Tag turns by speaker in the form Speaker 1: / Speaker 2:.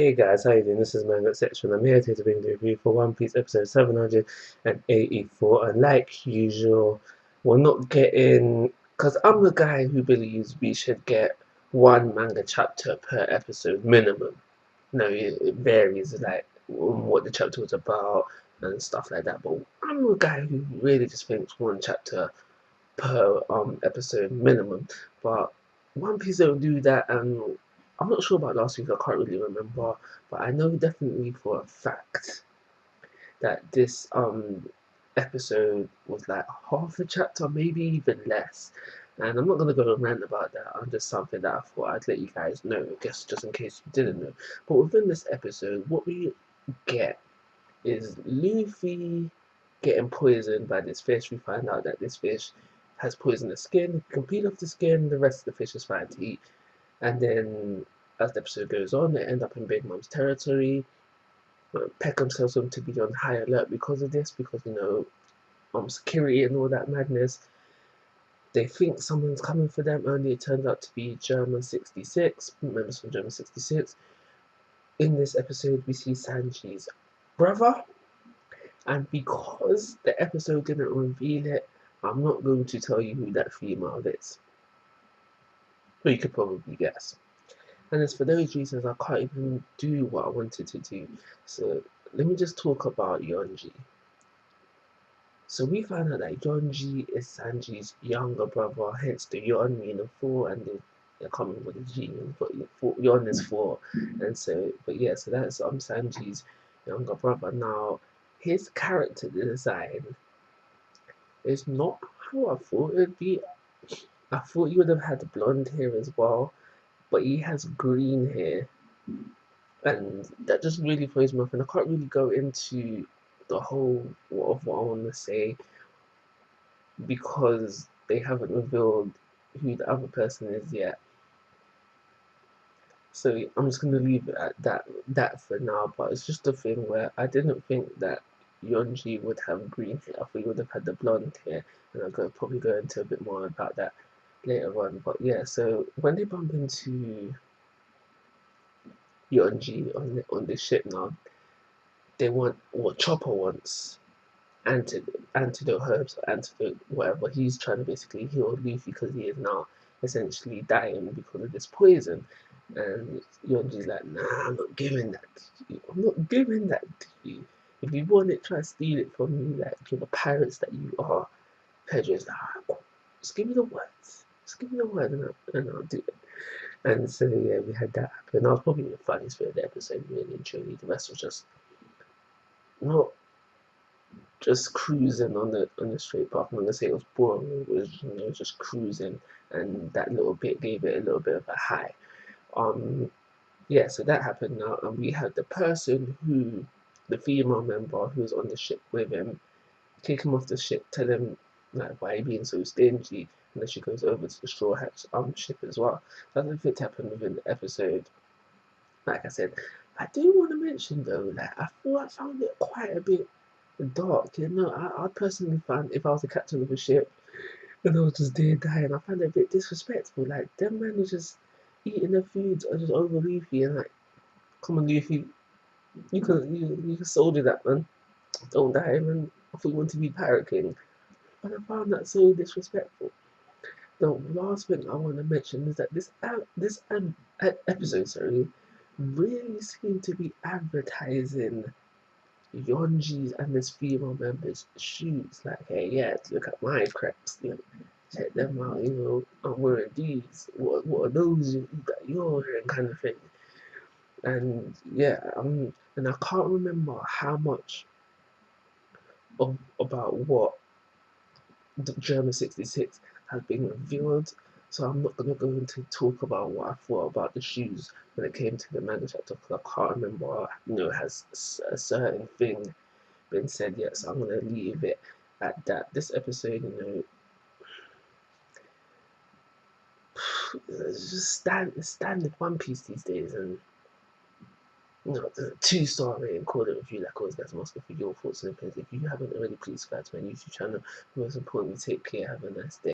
Speaker 1: Hey guys, how you doing? This is Manga section. I'm here to bring the review for One Piece episode 784, and like usual, we're not getting, because I'm the guy who believes we should get one manga chapter per episode minimum. No, it varies like what the chapter was about and stuff like that, but I'm the guy who really just thinks one chapter per episode minimum. But One Piece don't do that, and I'm not sure about last week. I can't really remember, but I know definitely for a fact that this episode was like half a chapter, maybe even less. And I'm not gonna go and rant about that. I'm just something that I thought I'd let you guys know, I guess just in case you didn't know. But within this episode, what we get is Luffy getting poisoned by this fish. We find out that this fish has poisonous skin. He can peel off the skin, the rest of the fish is fine to eat. And then as the episode goes on, they end up in Big Mom's territory. Peckham tells them to be on high alert because of this, because security and all that madness. They think someone's coming for them, only it turns out to be German 66, members from German 66. In this episode, we see Sanji's brother, and because the episode didn't reveal it, I'm not going to tell you who that female is. But you could probably guess. And it's for those reasons I can't even do what I wanted to do. So let me just talk about Yonji. So we find out that Yonji is Sanji's younger brother, hence the Yon meaning 4, and I can't remember the G means, but Yon is 4. And so, but yeah, so that's Sanji's younger brother. Now, his character design is not how I thought it would be. I thought he would have had blonde hair as well, but he has green hair, and that just really throws me off. And I can't really go into the whole of what I want to say because they haven't revealed who the other person is yet. So I'm just gonna leave it at that for now. But it's just a thing where I didn't think that Yonji would have green hair. I thought he would have had the blonde hair, and I'll probably go into a bit more about that later on. But yeah, so when they bump into Yonji on the ship now, they want what Chopper wants antidote herbs or antidote whatever. He's trying to basically heal Luffy because he is now essentially dying because of this poison. And Yonji's like, nah, I'm not giving that to you. I'm not giving that to you. If you want it, try to steal it from me like you're the pirates that you are. Pedro's like, alright, cool. Just give me the words. Just give me the word and I'll do it. And so yeah, we had that happen. That was probably the funniest bit of the episode, really and truly. The rest was just not just cruising on the straight path. I'm not gonna say it was boring. It was just cruising, and that little bit gave it a little bit of a high. Yeah, so that happened now, and we had the person the female member who was on the ship with him, kick him off the ship, tell him like why he being so stingy, and then she goes over to the Straw Hat ship as well. That's a bit happened within the episode. Like I said, I do want to mention though, like I found it quite a bit dark. I'd personally find if I was the captain of a ship and I was just there dying, I find it a bit disrespectful. Like them men are just eating their foods or just over Luffy and like, come on Luffy, you can soldier that man. Don't die, man. I thought you want to be Pirate King. And I found that so disrespectful. The last thing I want to mention is that this episode, sorry, really seemed to be advertising Yonji's and this female member's shoes. Like, hey, yeah, look at my crepes. Check them out. I'm wearing these. What are those that you're wearing, kind of thing. And yeah, and I can't remember how much about what the German 66 has been revealed. So I'm not going to go into talk about what I thought about the shoes when it came to the manga chapter because I can't remember, has a certain thing been said yet. So I'm going to leave it at that. This episode, it's just standard One Piece these days, and the 2-star rating, call it review like always, guys. I'm asking for your thoughts and opinions. If you haven't already, please subscribe to my YouTube channel. Most importantly, take care. Have a nice day.